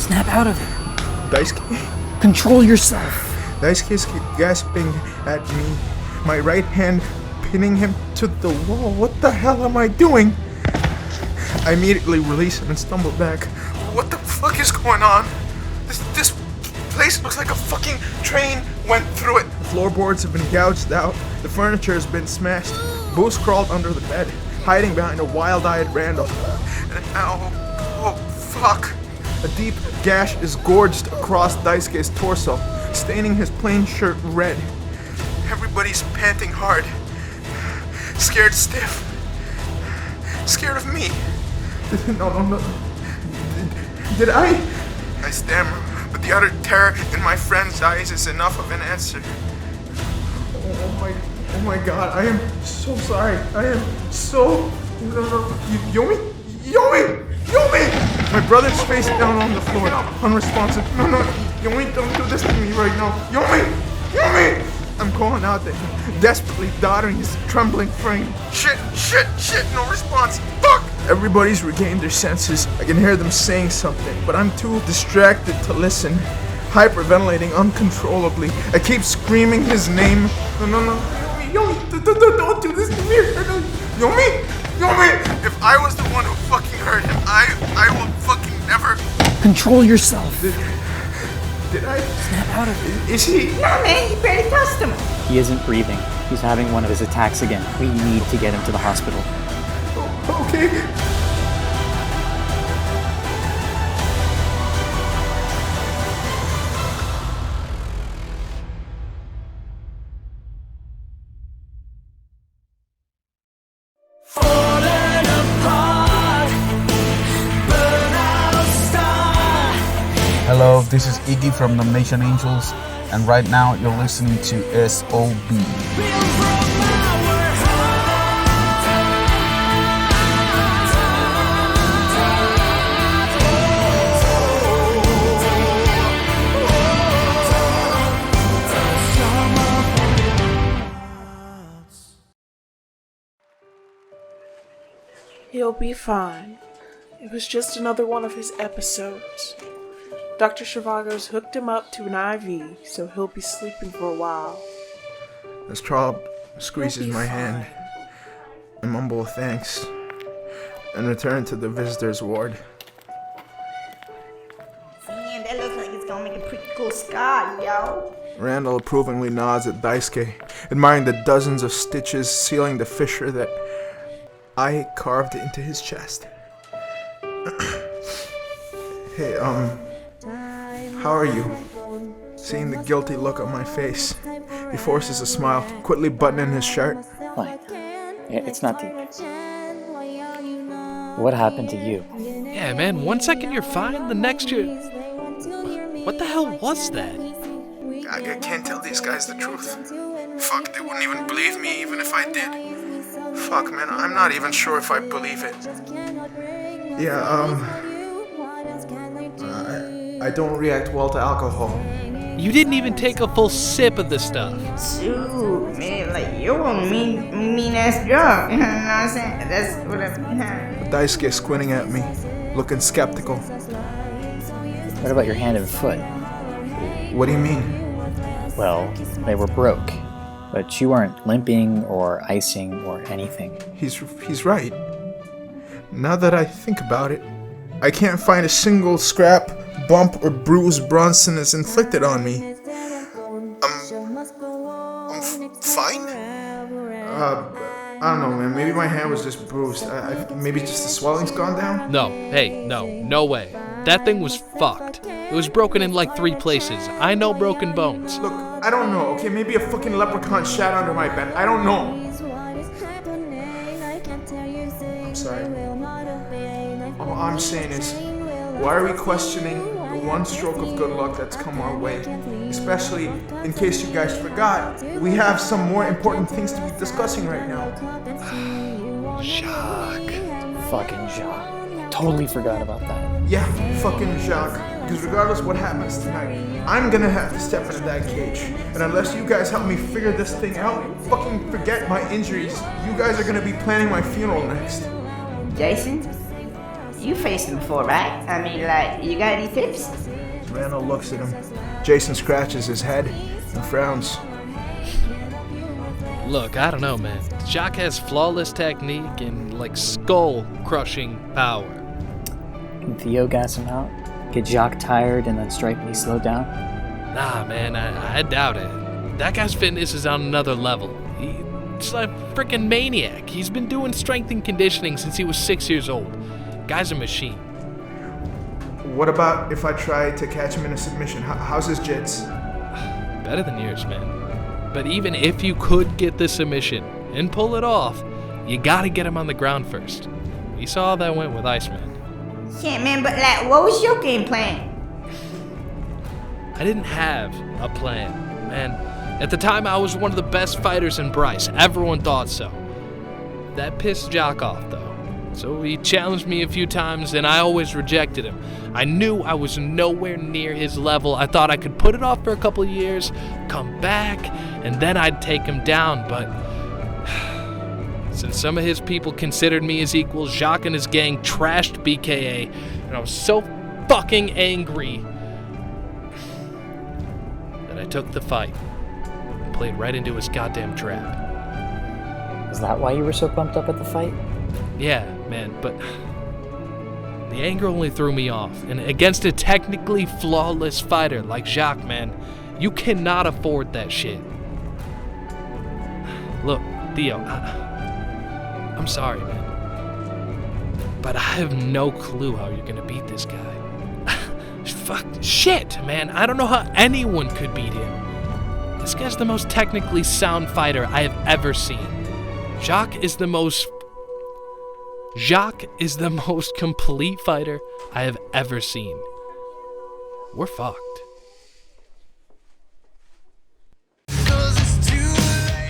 Snap out of it. Daisuke? Control yourself. Daisuke's gasping at me, my right hand pinning him to the wall. What the hell am I doing? I immediately release him and stumble back. What the fuck is going on? This place looks like a fucking train went through it. The floorboards have been gouged out. The furniture has been smashed. Boo's crawled under the bed, hiding behind a wild-eyed Randall. Oh, fuck. A deep gash is gorged across Daisuke's torso, staining his plain shirt red. Everybody's panting hard. Scared stiff. Scared of me. No. Did I? I stammer, but the utter terror in my friend's eyes is enough of an answer. Oh my god, I am so sorry. I am so... No. Yomi! My brother's face down on the floor, unresponsive. No, Yomi, don't do this to me right now. Yomi! I'm calling out to him, desperately doddering his trembling frame. Shit, no response. Fuck! Everybody's regained their senses. I can hear them saying something, but I'm too distracted to listen. Hyperventilating uncontrollably. I keep screaming his name. No. Yomi, don't do this to me. Yomi! If I was the one who fucking hurt him, I will fucking never... Control yourself. Did I? Snap out of it. Is he? No, man, you barely touched him. He isn't breathing. He's having one of his attacks again. We need to get him to the hospital. Okay. Hello, this is Iggy from Nomination Angels, and right now you're listening to SOB. He'll be fine. It was just another one of his episodes. Dr. Zhivago's hooked him up to an IV, so he'll be sleeping for a while. As Traub squeezes my hand, I mumble thanks and return to the visitor's ward. Damn, that looks like it's gonna make a pretty cool scar, yo. Randall approvingly nods at Daisuke, admiring the dozens of stitches sealing the fissure that I carved into his chest. Hey, how are you? Seeing the guilty look on my face, he forces a smile, quickly buttoning his shirt. Fine. It's not deep. What happened to you? Yeah, man, 1 second you're fine, the next you're... What the hell was that? I can't tell these guys the truth. Fuck, they wouldn't even believe me even if I did. Fuck, man, I'm not even sure if I believe it. Yeah, I don't react well to alcohol. You didn't even take a full sip of the stuff. Shoot, man, like, you're a mean-ass drunk, you know what I'm saying? That's what I'm... Daisuke squinting at me, looking skeptical. What about your hand and foot? What do you mean? Well, they were broke, but you weren't limping or icing or anything. He's right. Now that I think about it, I can't find a single scrap, bump, or bruise Bronson has inflicted on me. I'm fine? I don't know, man. Maybe my hand was just bruised. Maybe just the swelling's gone down? No way. That thing was fucked. It was broken in like 3 places. I know broken bones. Look, I don't know, okay? Maybe a fucking leprechaun shat under my bed. I don't know. I'm sorry. All I'm saying is, why are we questioning the one stroke of good luck that's come our way? Especially, in case you guys forgot, we have some more important things to be discussing right now. Jacques. Fucking Jacques. Totally forgot about that. Yeah, fucking Jacques. Because regardless what happens tonight, I'm gonna have to step into that cage. And unless you guys help me figure this thing out, fucking forget my injuries, you guys are gonna be planning my funeral next. Jason, You faced him before, right? I mean, like, you got any tips? Randall looks at him. Jason scratches his head and frowns. Look, I don't know, man. Jacques has flawless technique and, like, skull-crushing power. Can Theo gas him out? Get Jacques tired and then strikingly slow down? Nah, man, I doubt it. That guy's fitness is on another level. He's a freaking maniac. He's been doing strength and conditioning since he was 6 years old. Guy's a machine. What about if I try to catch him in a submission? How's his jits? Better than yours, man. But even if you could get the submission and pull it off, you gotta get him on the ground first. We saw how that went with Iceman. Yeah, man, but like, what was your game plan? I didn't have a plan, man. At the time, I was one of the best fighters in Bryce. Everyone thought so. That pissed Jock off, though. So he challenged me a few times, and I always rejected him. I knew I was nowhere near his level. I thought I could put it off for a couple of years, come back, and then I'd take him down, but since some of his people considered me as equal, Jacques and his gang trashed BKA, and I was so fucking angry that I took the fight and played right into his goddamn trap. Is that why you were so pumped up at the fight? Yeah, man, but the anger only threw me off, and against a technically flawless fighter like Jacques, man, you cannot afford that shit. Look, Theo, I'm sorry, man, but I have no clue how you're gonna beat this guy. Fuck, shit, man, I don't know how anyone could beat him. This guy's the most technically sound fighter I have ever seen. Jacques is the most complete fighter I have ever seen. We're fucked.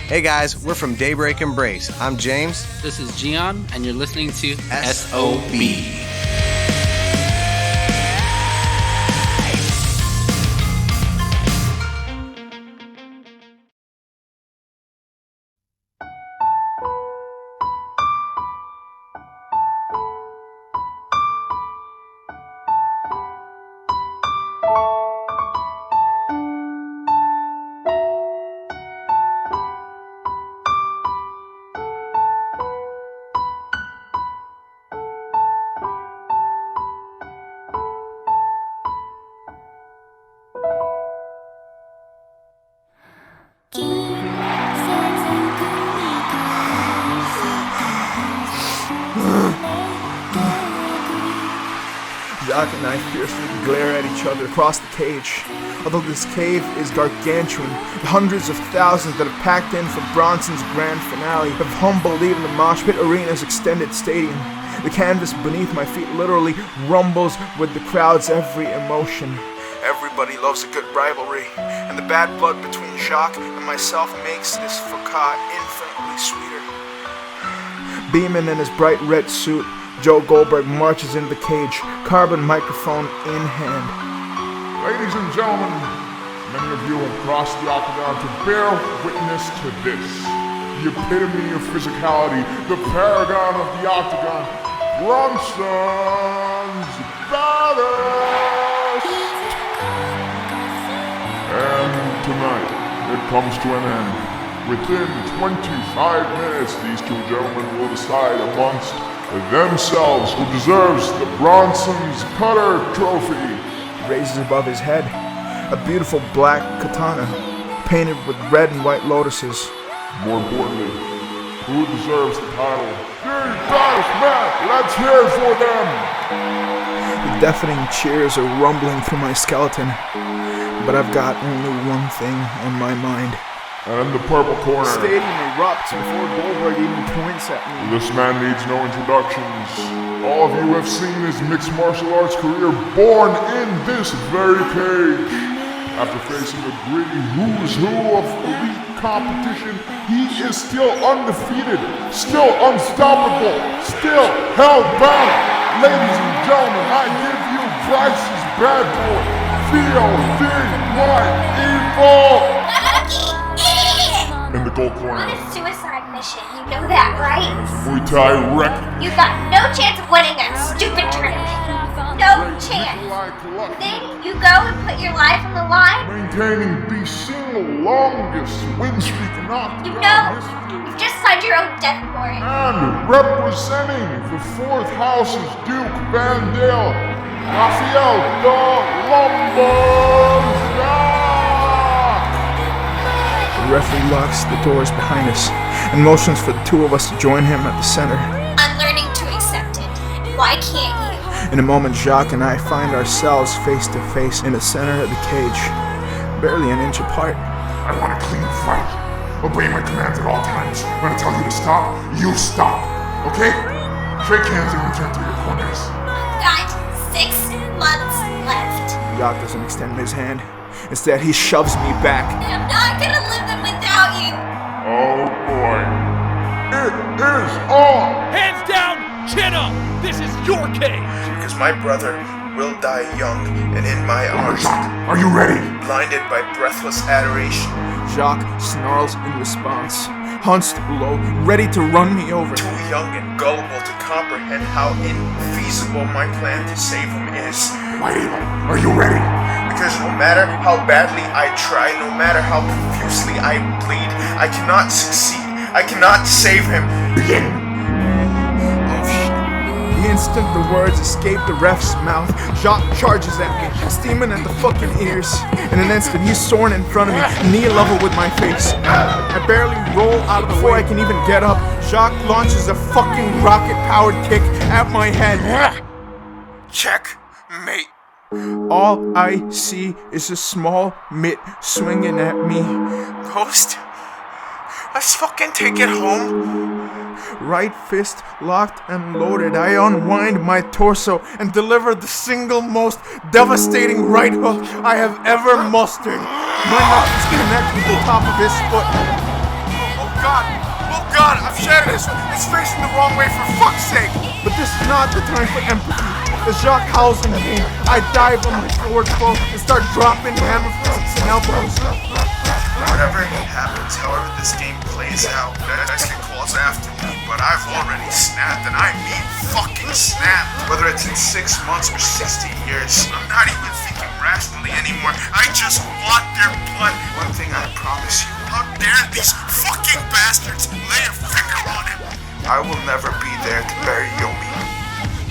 Hey guys, we're from Daybreak Embrace. I'm James. This is Gian, and you're listening to SOB. Jacques and I fiercely glare at each other across the cage. Although this cave is gargantuan, the hundreds of thousands that have packed in for Bronson's grand finale have humbled even the Mosh Pit Arena's extended stadium. The canvas beneath my feet literally rumbles with the crowd's every emotion. Everybody loves a good rivalry, and the bad blood between Jacques and myself makes this facade infinitely sweeter. Beaming in his bright red suit, Joe Goldberg marches into the cage, carbon microphone in hand. Ladies and gentlemen, many of you have crossed the Octagon to bear witness to this. The epitome of physicality, the paragon of the Octagon, Bronson's baddest! And tonight, it comes to an end. Within 25 minutes, these two gentlemen will decide amongst themselves who deserves the Bronson's Cutter Trophy. He raises above his head a beautiful black katana, painted with red and white lotuses. More importantly, who deserves the title? The baddest man! Let's hear it for them! The deafening cheers are rumbling through my skeleton, but I've got only one thing on my mind. And in the purple corner, the stadium erupts before Goldberg even points at me. This man needs no introductions. All of you have seen his mixed martial arts career born in this very cage. After facing a gritty who's who of elite competition, he is still undefeated, still unstoppable, still hell-bound. Ladies and gentlemen, I give you Bryce's bad boy, Theo the White Evil! in the gold On corner. a suicide mission, you know that, right? Muay Thai wreck. You got no chance of winning that stupid tournament. No chance. Then you go and put your life on the line? Maintaining the single longest win streak not. You know, you've just signed your own death warrant. And representing the 4th House's Duke Vandale, Rafael da The referee locks the doors behind us and motions for the two of us to join him at the center. I'm learning to accept it. Why can't you? In a moment, Jacques and I find ourselves face to face in the center of the cage, barely an inch apart. I want a clean fight. Obey my commands at all times. When I tell you to stop, you stop. Okay? Shake hands and return to your corners. Got 6 months left. Jacques doesn't extend his hand. Instead, he shoves me back. I'm not gonna live them without you. Oh boy. It is on! Hands down, chin up! This is your cage! Because my brother will die young and in my arms. Jacques, are you ready? Blinded by breathless adoration. Jacques snarls in response, hunched low, ready to run me over. Too young and gullible to comprehend how infeasible my plan to save him is. Mighty, are you ready? Because no matter how badly I try, no matter how profusely I plead, I cannot succeed. I cannot save him. Begin! Oh shit. The instant the words escape the ref's mouth, Jacques charges at me, steaming at the fucking ears. In an instant, he's soaring in front of me, knee level with my face. I barely roll out of the way. Before I can even get up, Jacques launches a fucking rocket-powered kick at my head. Checkmate. All I see is a small mitt swinging at me. Ghost? Let's fucking take it home. Right fist locked and loaded, I unwind my torso and deliver the single most devastating right hook I have ever mustered. My knuckles connect with the top of his foot. Oh God, I've shattered his foot. It's facing the wrong way, for fuck's sake. But this is not the time for empathy. As Jacques howls in pain, I dive on my forward foe and start dropping hammer fists and elbows. Whatever happens, however this game plays out, Destiny calls after me, but I've already snapped, and I mean fucking snapped. Whether it's in 6 months or 60 years, I'm not even thinking rationally anymore. I just want their blood. One thing I promise you, how dare these fucking bastards lay a finger on him? I will never be there to bury Yomi.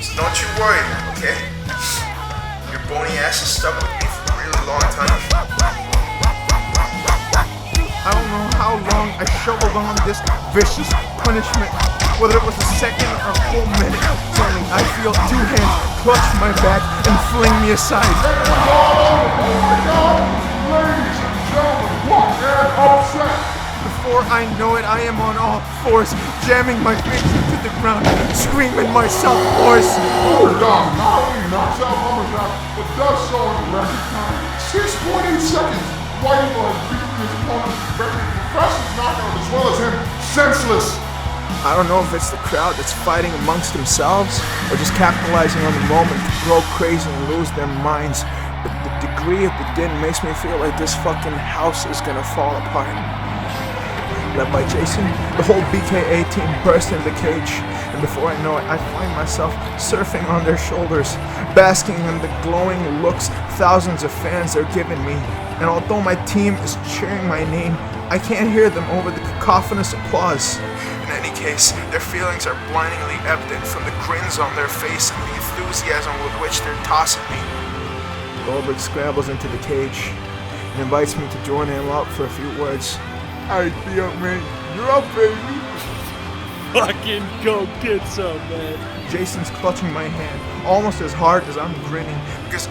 So don't you worry, okay? Your bony ass is stuck with me for a really long time. I don't know how long I shoveled on this vicious punishment. Whether it was a second or a full minute, suddenly I feel 2 hands clutch my back and fling me aside. Ladies and gentlemen, what an upset! Before I know it, I am on all fours, jamming my face into the ground, screaming myself hoarse. Octagon not only knocks out Lumberjack, but does so in record time. 6.8 seconds. White has beaten his opponent's record professional knockout as well as him senseless. I don't know if it's the crowd that's fighting amongst themselves or just capitalizing on the moment to grow crazy and lose their minds, but the degree of the din makes me feel like this fucking house is gonna fall apart. Led by Jason, the whole BKA team burst into the cage, and before I know it, I find myself surfing on their shoulders, basking in the glowing looks thousands of fans are giving me. And although my team is cheering my name, I can't hear them over the cacophonous applause. In any case, their feelings are blindingly evident from the grins on their face and the enthusiasm with which they're tossing me. Goldberg scrambles into the cage and invites me to join him up for a few words. Hey, deal, man. You're up, baby. Fucking go get some, man. Jason's clutching my hand almost as hard as I'm grinning because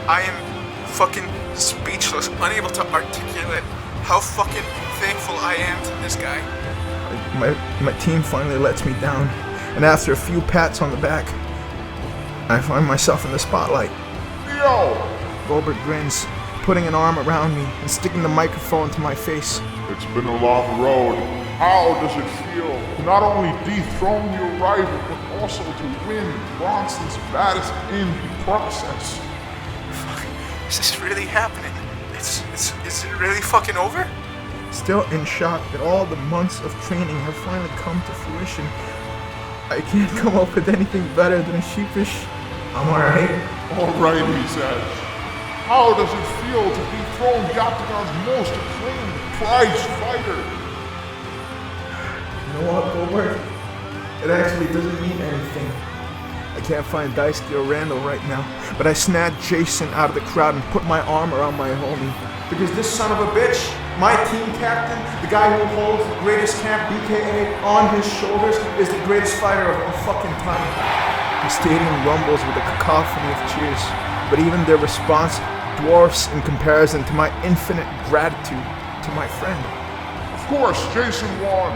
I am fucking speechless, unable to articulate how fucking thankful I am to this guy. My team finally lets me down, and after a few pats on the back, I find myself in the spotlight. Yo! Goldberg grins, putting an arm around me and sticking the microphone to my face. It's been a long road. How does it feel to not only dethrone your rival, but also to win Bronson's baddest in the process? Fuck, is this really happening? Is it really fucking over? still in shock that all the months of training have finally come to fruition. I can't come up with anything better than a sheepish, I'm alright. Alright, he says. How does it feel to dethrone the Octagon's most acclaimed prized fighter? You know what, Goldberg? It actually doesn't mean anything. I can't find Daisuke or Randall right now, but I snagged Jason out of the crowd and put my arm around my homie. Because this son of a bitch, my team captain, the guy who holds the greatest camp BKA on his shoulders, is the greatest fighter of all fucking time. The stadium rumbles with a cacophony of cheers, but even their response dwarfs in comparison to my infinite gratitude to my friend. Of course, Jason won.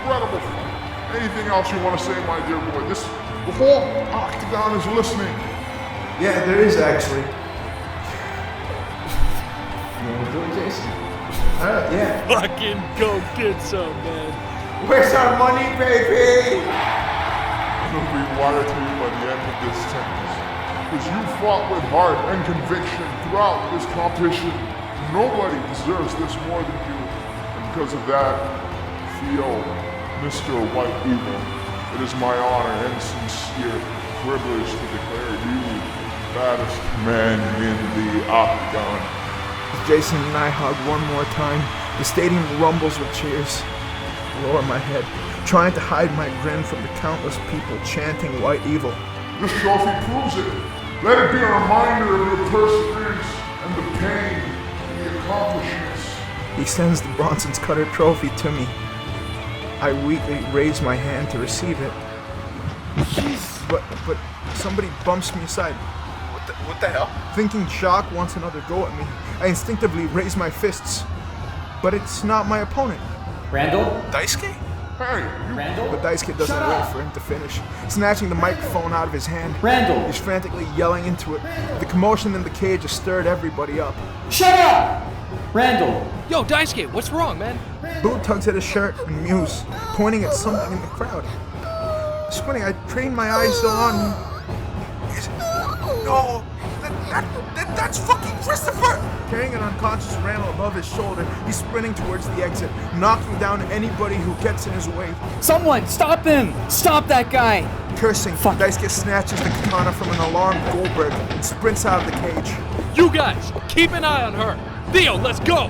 Incredible fight. Anything else you want to say, my dear boy? The whole Octagon is listening. Yeah, there is actually. You want to do it, Jason? Yeah. Fucking go get some, man. Where's our money, baby? It'll be wired to you by the end of this sentence. Because you fought with heart and conviction throughout this competition. Nobody deserves this more than you. And because of that, Theo, Mr. White Eagle, it is my honor and sincere privilege to declare you the baddest man in the Octagon. As Jason and I hug one more time, the stadium rumbles with cheers. I lower my head, trying to hide my grin from the countless people chanting White Evil. This trophy proves it. Let it be a reminder of your perseverance and the pain and the accomplishments. He sends the Bronson's Cutter trophy to me. I weakly raise my hand to receive it. But somebody bumps me aside. What the hell? Thinking Jacques wants another go at me, I instinctively raise my fists. But it's not my opponent. Randall? Daisuke? Hey, Randall? But Daisuke doesn't wait for him to finish. Snatching the microphone out of his hand, Randall! he's frantically yelling into it. The commotion in the cage has stirred everybody up. Shut up! Randall! Yo, Daisuke, what's wrong, man? Boo tugs at his shirt and mews, pointing at something in the crowd. Squinting, I trained my eyes on... No! That's fucking Christopher! Carrying an unconscious Randall above his shoulder, he's sprinting towards the exit, knocking down anybody who gets in his way. Someone, stop him! Stop that guy! Cursing, Daisuke snatches the katana from an alarmed Goldberg and sprints out of the cage. You guys, keep an eye on her. Theo, let's go!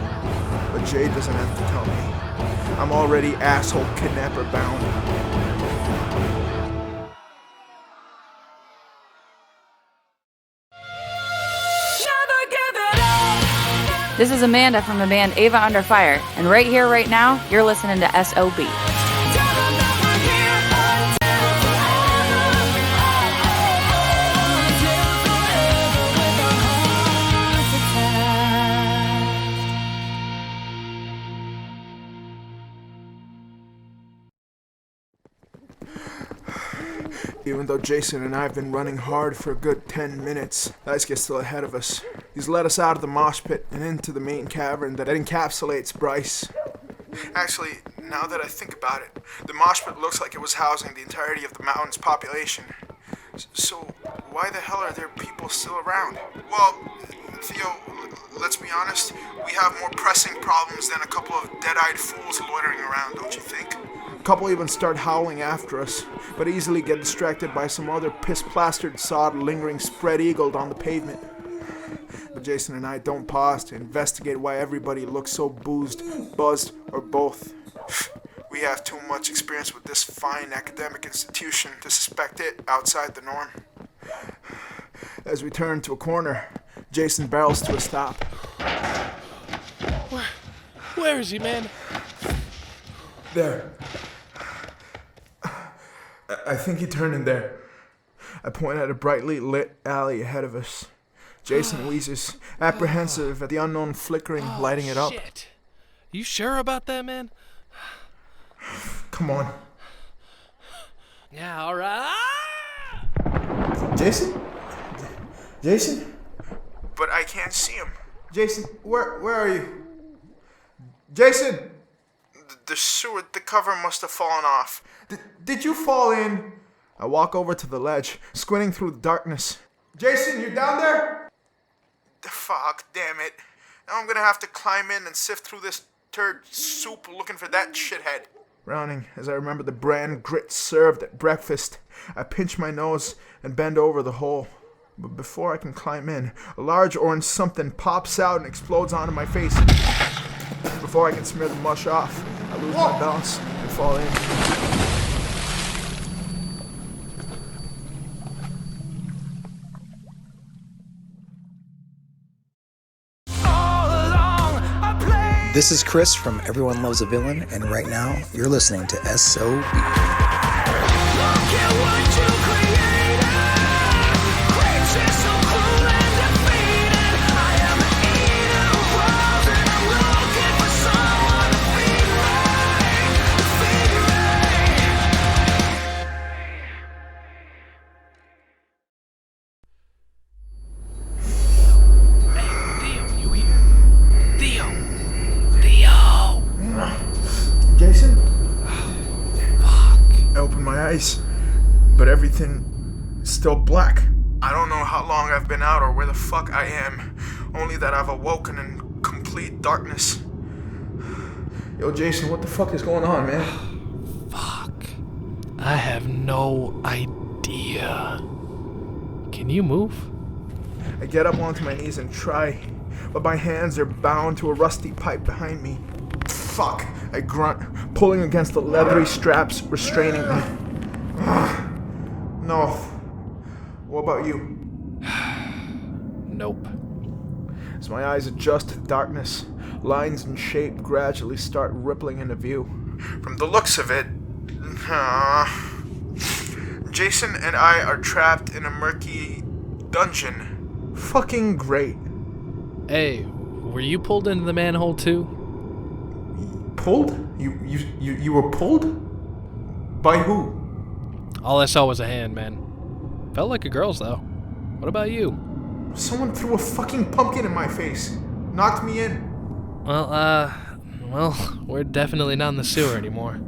But Jay doesn't have to tell me. I'm already asshole kidnapper bound. This is Amanda from the band Ava Under Fire, and right here, right now, you're listening to SOB. Even though Jason and I have been running hard for a good 10 minutes, Daisuke's still ahead of us. He's led us out of the mosh pit and into the main cavern that encapsulates Bryce. Actually, now that I think about it, the mosh pit looks like it was housing the entirety of the mountain's population. So, why the hell are there people still around? Well, Theo, let's be honest, we have more pressing problems than a couple of dead-eyed fools loitering around, don't you think? A couple even start howling after us, but easily get distracted by some other piss-plastered sod lingering spread-eagled on the pavement. But Jason and I don't pause to investigate why everybody looks so boozed, buzzed, or both. We have too much experience with this fine academic institution to suspect it outside the norm. As we turn to a corner, Jason barrels to a stop. Where is he, man? There. I think he turned in there. I point at a brightly lit alley ahead of us. Jason wheezes, apprehensive at the unknown flickering lighting it up. Shit. You sure about that, man? Come on. Yeah, alright. Jason? Jason? But I can't see him. Jason, where are you? Jason! The cover must have fallen off. Did you fall in? I walk over to the ledge, squinting through the darkness. Jason, you down there? Fuck, damn it. Now I'm gonna have to climb in and sift through this turd soup looking for that shithead. Frowning as I remember the bran grit served at breakfast, I pinch my nose and bend over the hole. But before I can climb in, a large orange something pops out and explodes onto my face. Before I can smear the mush off, I lose my balance and fall in. This is Chris from Everyone Loves a Villain, and right now you're listening to SOB. Jason? Fuck. I opened my eyes, but everything is still black. I don't know how long I've been out or where the fuck I am, only that I've awoken in complete darkness. Yo, Jason, what the fuck is going on, man? Fuck. I have no idea. Can you move? I get up onto my knees and try, but my hands are bound to a rusty pipe behind me. Fuck, I grunt, pulling against the leathery straps restraining me. No. What about you? Nope. As my eyes adjust to darkness, lines and shape gradually start rippling into view. From the looks of it, Jason and I are trapped in a murky dungeon. Fucking great. Hey, were you pulled into the manhole too? Pulled? You were pulled? By who? All I saw was a hand, man. Felt like a girl's, though. What about you? Someone threw a fucking pumpkin in my face. Knocked me in. Well, we're definitely not in the sewer anymore.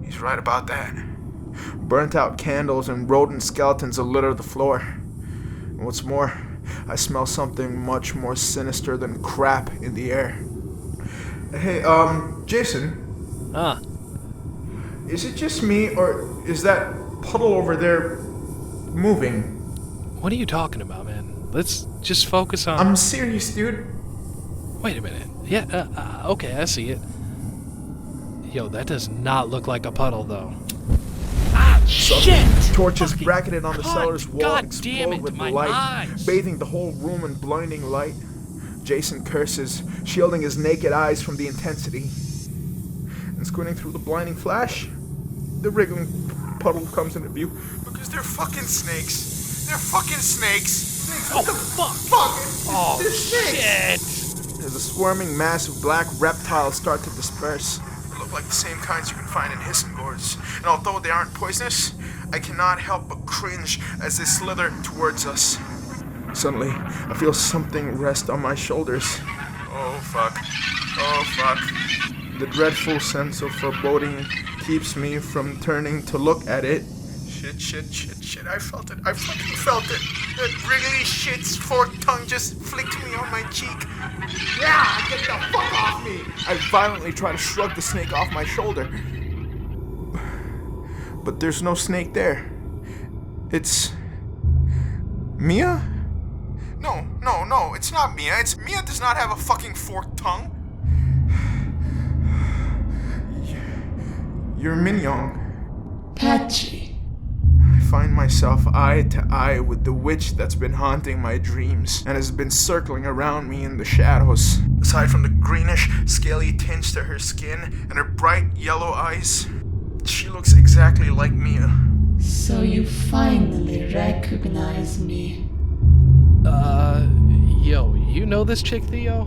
He's right about that. Burnt out candles and rodent skeletons litter the floor. And what's more, I smell something much more sinister than crap in the air. Hey, Jason? Is it just me, or is that puddle over there moving? What are you talking about, man? Let's just focus on... I'm serious, dude. Wait a minute. Yeah, okay, I see it. Yo, that does not look like a puddle, though. Shit! Torches bracketed on the cellar's wall God explode with my light, eyes. bathing the whole room in blinding light. Jason curses, shielding his naked eyes from the intensity. And squinting through the blinding flash, the wriggling puddle comes into view. Because they're fucking snakes. They're fucking snakes. What the fuck? Oh, they're snakes. shit! As a swarming mass of black reptiles start to disperse. They look like the same kinds you can find in hissing gourds. And although they aren't poisonous, I cannot help but cringe as they slither towards us. Suddenly, I feel something rest on my shoulders. Oh fuck. Oh fuck. The dreadful sense of foreboding keeps me from turning to look at it. Shit. I felt it. I fucking felt it. That wriggly shit's forked tongue just flicked me on my cheek. Yeah, get the fuck off me! I violently try to shrug the snake off my shoulder. But there's no snake there. It's... Mia? No, it's not Mia. Mia does not have a fucking forked tongue. You're Minyong. Patchy. I find myself eye to eye with the witch that's been haunting my dreams and has been circling around me in the shadows. Aside from the greenish, scaly tinge to her skin and her bright yellow eyes, she looks exactly like Mia. So you finally recognize me. Yo, you know this chick, Theo?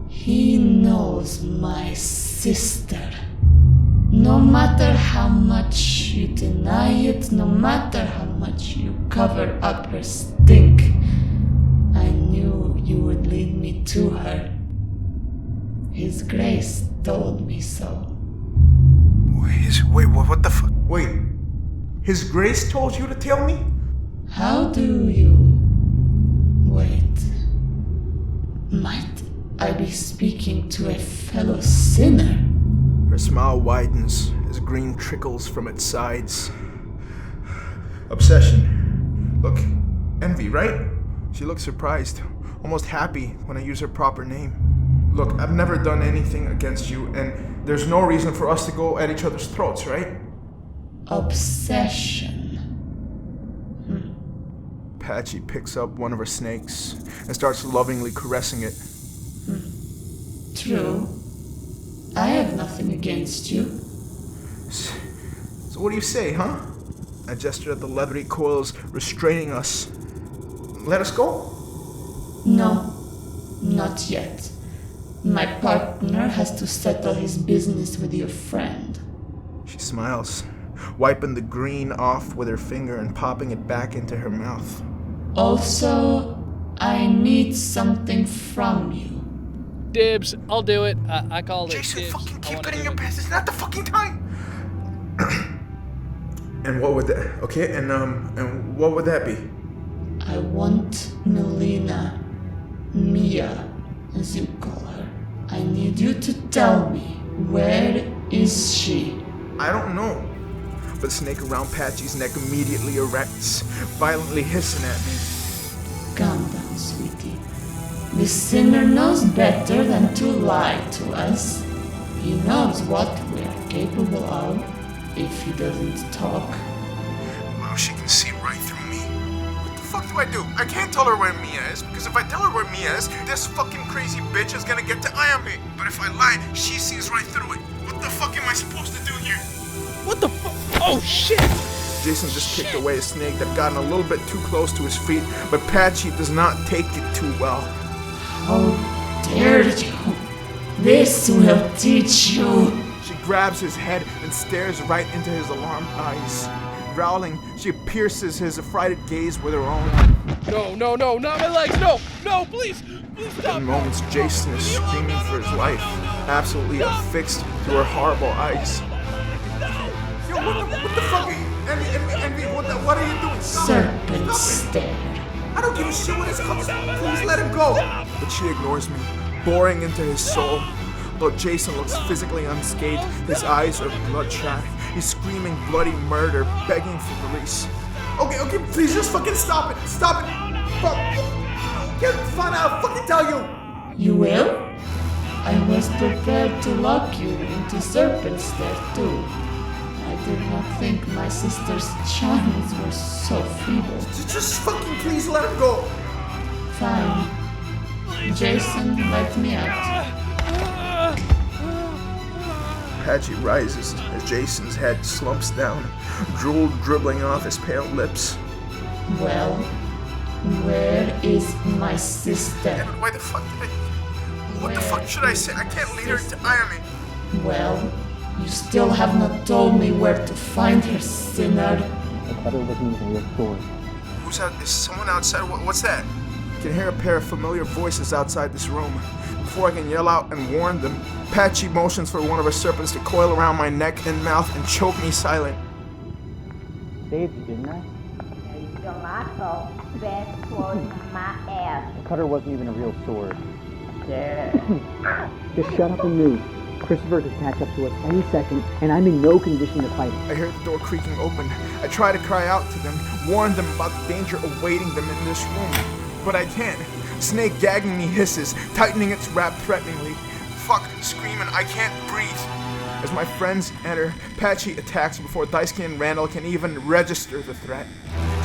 He knows my sister. No matter how much you deny it, no matter how much you cover up her stink, I knew you would lead me to her. His Grace told me so. Wait, what the fuck? Wait, His Grace told you to tell me? How do you... Wait. Might I be speaking to a fellow sinner. Her smile widens as green trickles from its sides. Obsession. Look, envy, right? She looks surprised, almost happy when I use her proper name. Look, I've never done anything against you, and there's no reason for us to go at each other's throats, right? Obsession. Patchy picks up one of her snakes and starts lovingly caressing it. True. I have nothing against you. So what do you say, huh? I gesture at the leathery coils restraining us. Let us go? No, not yet. My partner has to settle his business with your friend. She smiles, wiping the green off with her finger and popping it back into her mouth. Also, I need something from you. Dibs, I'll do it. I call it Jason, dibs. fucking keep getting your pants. It's not the fucking time. And what would that? Okay, and what would that be? I want Melina, Mia, as you call her. I need you to tell me, where is she? I don't know. But the snake around Patchy's neck immediately erects, violently hissing at me. Calm down, sweetie. The sinner knows better than to lie to us. He knows what we are capable of if he doesn't talk. Wow, she can see right through me. What the fuck do I do? I can't tell her where Mia is, because if I tell her where Mia is, this fucking crazy bitch is gonna get to eye me. But if I lie, she sees right through it. What the fuck am I supposed to do here? What the fuck? Oh shit! Jason just kicked away a snake that gotten a little bit too close to his feet, but Patchy does not take it too well. How dare you! This will teach you! She grabs his head and stares right into his alarmed eyes. Growling, she pierces his affrighted gaze with her own. No, not my legs! No, please stop! In moments, Jason is screaming for his life, absolutely affixed to her horrible eyes. Yo, what the fuck? Envy, what are you doing? Serpent stare. I don't give a shit what it's called. Please let him go. But she ignores me, boring into his soul. Though Jason looks physically unscathed, his eyes are bloodshot. He's screaming bloody murder, begging for release. Okay, please just fucking stop it. Stop it. Fuck. Okay, fine, I'll fucking tell you. You will? I was prepared to lock you into serpent stare too. I did not think my sister's charms were so feeble. Just fucking please let him go. Fine. Jason, let me out. Patchy rises as Jason's head slumps down, drool dribbling off his pale lips. Well, where is my sister? Why the fuck did I... What the fuck should I say? I can't lead her to Iron. Well, you still have not told me where to find her, sinner. The cutter wasn't even a real sword. Who's out? Is someone outside? What's that? I can hear a pair of familiar voices outside this room. Before I can yell out and warn them, Patchy motions for one of her serpents to coil around my neck and mouth and choke me silent. Saved you, didn't I? Xoxo, best close my ass. The cutter wasn't even a real sword. Yeah. Just shut up and move. Christopher could catch up to us any second, and I'm in no condition to fight. I hear the door creaking open. I try to cry out to them, warn them about the danger awaiting them in this room. But I can't. Snake gagging me hisses, tightening its wrap threateningly. Fuck, screaming, I can't breathe. As my friends enter, Patchy attacks before Daisuke and Randall can even register the threat.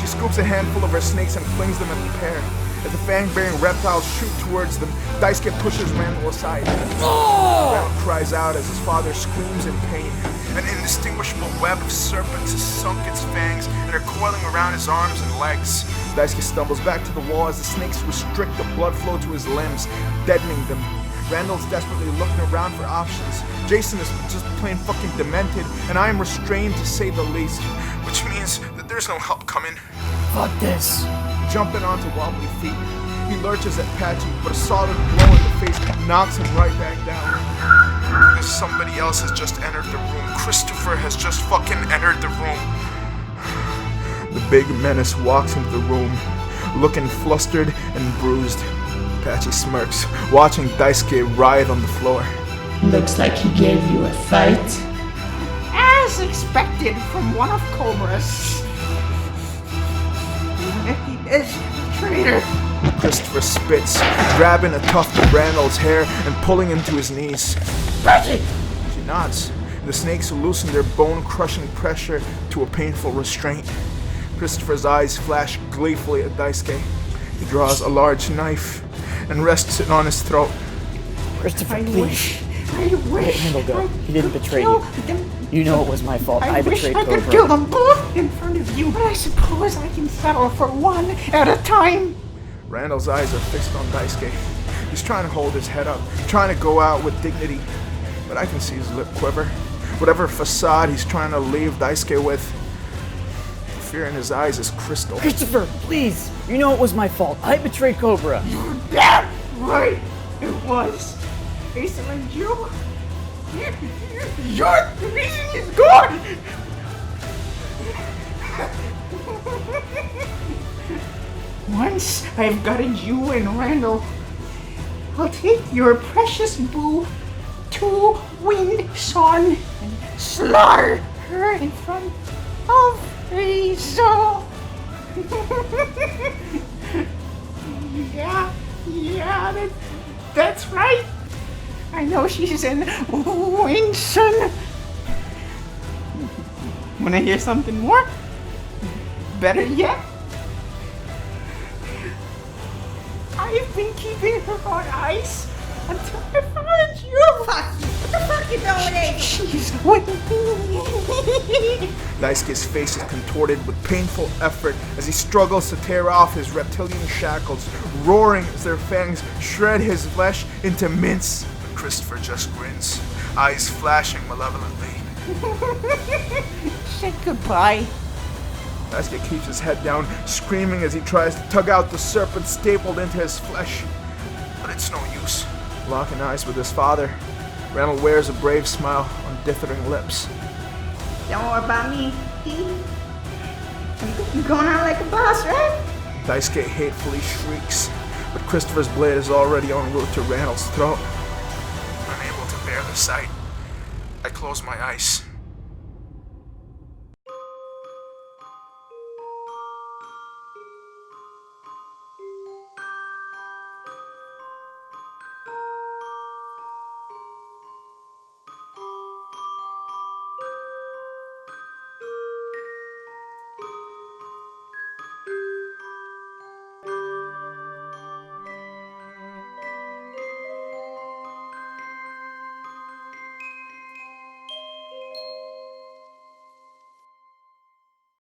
She scoops a handful of her snakes and flings them at the pair. As the fang-bearing reptiles shoot towards them, Daisuke pushes Randall aside. Randall cries out as his father screams in pain. An indistinguishable web of serpents has sunk its fangs and are coiling around his arms and legs. Daisuke stumbles back to the wall as the snakes restrict the blood flow to his limbs, deadening them. Randall's desperately looking around for options. Jason is just plain fucking demented, and I am restrained to say the least, which means that there's no help coming. Fuck this. Jumping onto wobbly feet, he lurches at Patchy, but a solid blow in the face knocks him right back down. As somebody else has just entered the room. Christopher has just fucking entered the room. The big menace walks into the room, looking flustered and bruised. Patchy smirks, watching Daisuke writhe on the floor. Looks like he gave you a fight. As expected from one of Cobra's. He is a traitor. Christopher spits, grabbing a tuft of Randall's hair and pulling him to his knees. Patchy! She nods. The snakes loosen their bone-crushing pressure to a painful restraint. Christopher's eyes flash gleefully at Daisuke. He draws a large knife and rests it on his throat. Christopher, I please. wish. Handle go. He didn't betray you. You know it was my fault. I betrayed I Cobra. could kill them both in front of you, but I suppose I can settle for one at a time. Randall's eyes are fixed on Daisuke. He's trying to hold his head up, trying to go out with dignity, but I can see his lip quiver. Whatever facade he's trying to leave Daisuke with, the fear in his eyes is crystal. Christopher, please. You know it was my fault. I betrayed Cobra. You're damn right. It was. Based on you. Your reason is gone. Once I've gotten you and Randall, I'll take your precious boo to Wind-Son and slaughter her in front of Riggsaw. Yeah, that's right. I know she's in Wind-Son. Wanna hear something more? Better yet? I've been keeping her on ice until I found you. Fuck you. What the fuck you doing with Ava? She's with me. Daisuke's face is contorted with painful effort as he struggles to tear off his reptilian shackles, roaring as their fangs shred his flesh into mince. But Christopher just grins, eyes flashing malevolently. Say goodbye. Daisuke keeps his head down, screaming as he tries to tug out the serpent stapled into his flesh. But it's no use. Locking eyes with his father, Randall wears a brave smile on dithering lips. Don't worry about me, D. I'm going out like a boss, right? Daisuke hatefully shrieks, but Christopher's blade is already en route to Randall's throat. Unable to bear the sight, I close my eyes.